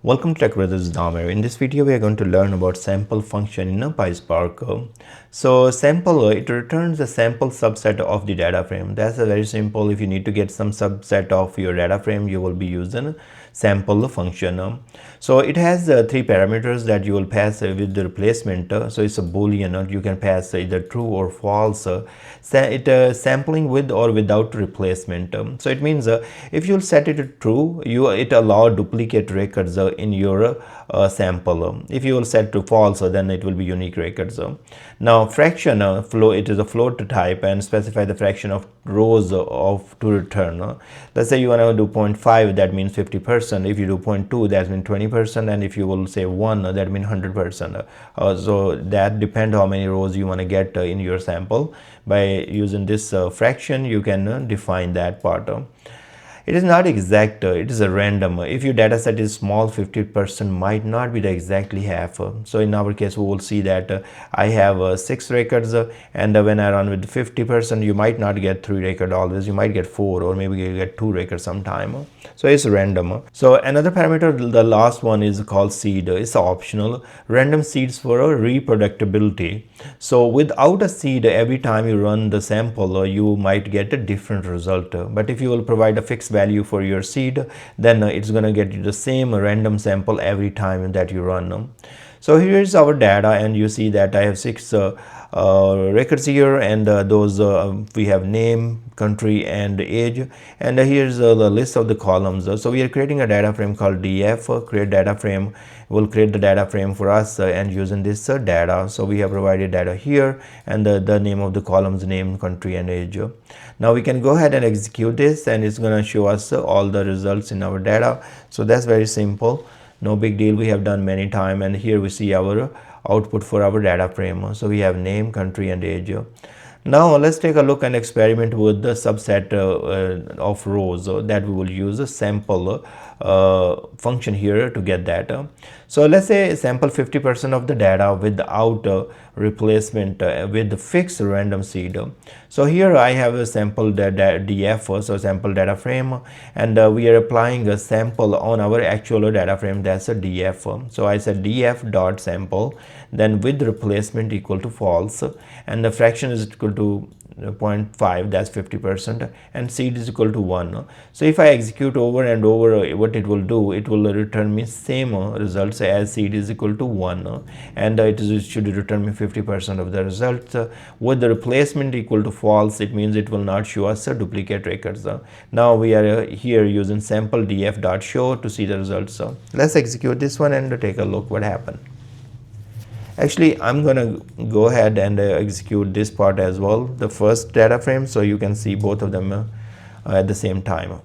Welcome to TechBrothersIT. In this video, we are going to learn about sample function in a PySpark. So sample, it returns a sample subset of the data frame. That's a very simple. If you need to get some subset of your data frame, you will be using sample function. So it has three parameters that you will pass with the replacement. So it's a boolean. You can pass either true or false. Sampling with or without replacement. So it means if you'll set it to true, it allow duplicate records in your sample. If you will set to false, then it will be unique records. Now fraction flow, it is a float type and specify the fraction of rows of to return. Let's say you want to do 0.5, that means 50%. If you do 0.2, that means 20%, and if you will say 1, that means 100%. So that depends how many rows you want to get in your sample. By using this fraction, you can define that part. It is not exact, it is a random. If your data set is small, 50% might not be the exactly half. So in our case, we will see that I have 6 records, and when I run with 50%, you might not get 3 records always, you might get 4, or maybe you get 2 records sometime. So it's random. So another parameter, the last one, is called seed. It's optional. Random seeds for reproducibility. So without a seed, every time you run the sample, you might get a different result. But if you will provide a fixed value for your seed, then it's going to get you the same random sample every time that you run. So here is our data, and you see that I have 6 records here, and those we have name, country, and age, and here's the list of the columns. So we are creating a data frame called df create data frame. Will create the data frame for us and using this data. So we have provided data here, and the name of the columns, name, country, and age. Now we can go ahead and execute this, and it's going to show us all the results in our data. So that's very simple, no big deal. We have done many times, and here we see our output for our data frame. So we have name, country, and age. Now let's take a look and experiment with the subset of rows that we will use a sample function here to get that. So let's say sample 50% of the data without replacement with the fixed random seed. So here I have a sample df, so sample data frame, and we are applying a sample on our actual data frame, that's a df. So I said df dot sample, then with replacement equal to false, and the fraction is equal to 0.5, that's 50%, and seed is equal to 1. So if I execute over and over, what it will do, it will return me same results as seed is equal to 1, and it should return me 50% of the results. With the replacement equal to false, it means it will not show us duplicate records. Now we are here using sample df dot show to see the results. Let's execute this one and take a look what happened. Actually, I'm gonna go ahead and execute this part as well, the first data frame, so you can see both of them at the same time.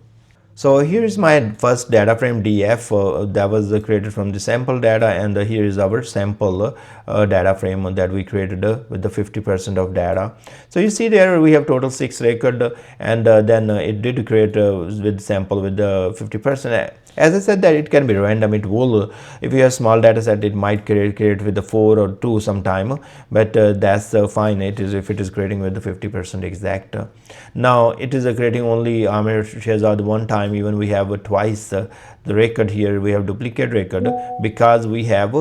So here is my first data frame df that was created from the sample data, and here is our sample data frame that we created with the 50% of data. So you see there we have total 6 record, and then it did create with sample with the 50%. As I said that it can be random. It will, if you have small data set, it might create with the 4 or 2 sometime, but that's fine. It is if it is creating with the 50% exact. Now it is creating only Amir Shehzad one time. Even we have twice the record here. We have duplicate record because we have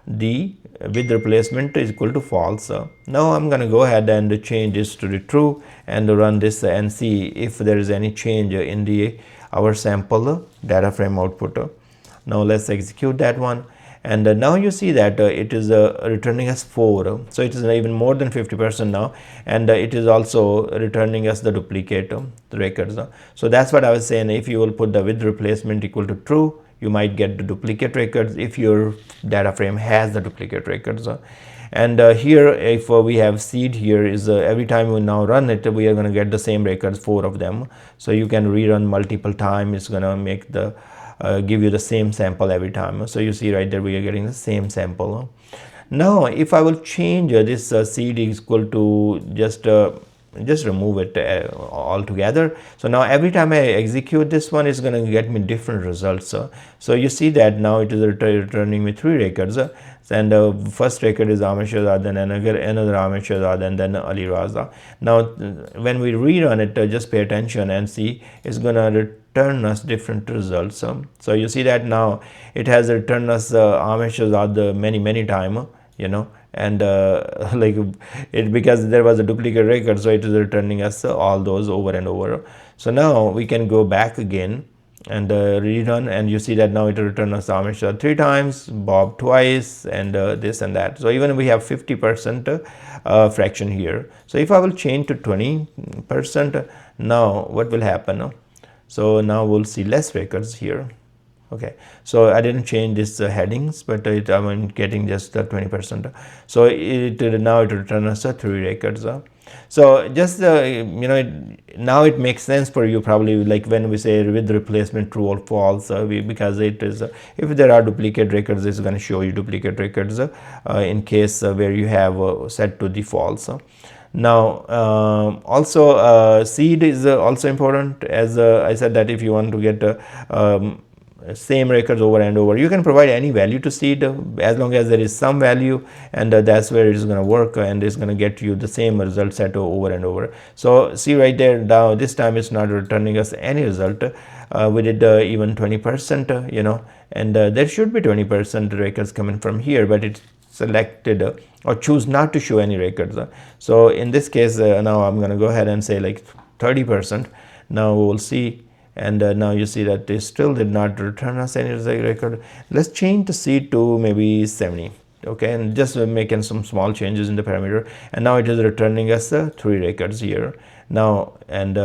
the with replacement is equal to false. Now I'm going to go ahead and change this to the true and run this and see if there is any change in the our sample data frame output. Now let's execute that one, and now you see that it is returning us 4. So it is even more than 50% now, and it is also returning us the duplicate records. So that's what I was saying. If you will put the with replacement equal to true, you might get the duplicate records if your data frame has the duplicate records. And here if we have seed, here is every time we now run it, we are going to get the same records, 4 of them. So you can rerun multiple times. It's going to make the give you the same sample every time. So you see right there we are getting the same sample. Now if I will change this seed is equal to just remove it altogether. So now every time I execute this one, it's going to get me different results. So you see that now it is returning me 3 records, and the first record is Amir Shehzad, then another Amir Shehzad, and then Ali Raza. Now when we rerun it, just pay attention and see, it's going to return us different results. So you see that now it has returned us Amesh's are the many time, and like it, because there was a duplicate record, so it is returning us all those over and over. So now we can go back again and rerun, and you see that now it returns us Amish 3 times, Bob twice, and this and that. So even we have 50% fraction here. So if I will change to 20%, now what will happen? So now we'll see less records here. Okay, so I didn't change this headings, but I'm getting just 20%. So it now it returns us 3 records. So just now it makes sense for you probably, like when we say with replacement true or false, because it is if there are duplicate records, it's going to show you duplicate records in case where you have set to the false. Now also seed is also important, as I said that if you want to get same records over and over, you can provide any value to seed as long as there is some value, and that's where it is going to work, and it's going to get you the same result set over and over. So see right there, now this time it's not returning us any result. We did even 20%, and there should be 20% records coming from here, but it's selected or choose not to show any records. So in this case now I'm going to go ahead and say like 30%. Now we will see, and now you see that they still did not return us any record. Let's change the seed to maybe 70. Okay, and just making some small changes in the parameter, and now it is returning us 3 records here now. And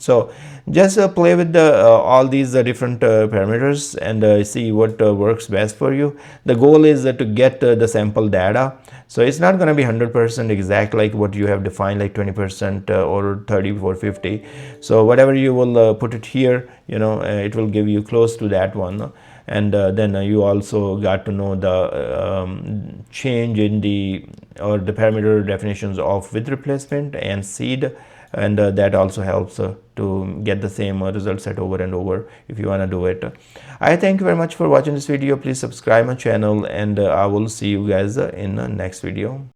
so just play with the all these different parameters and see what works best for you. The goal is to get the sample data, so it's not going to be 100% exact like what you have defined, like 20% or 30 or 50. So whatever you will put it here, it will give you close to that one. And then you also got to know the change in the parameter definitions of with replacement and seed, and that also helps to get the same result set over and over if you want to do it. I thank you very much for watching this video. Please subscribe my channel, and I will see you guys in the next video.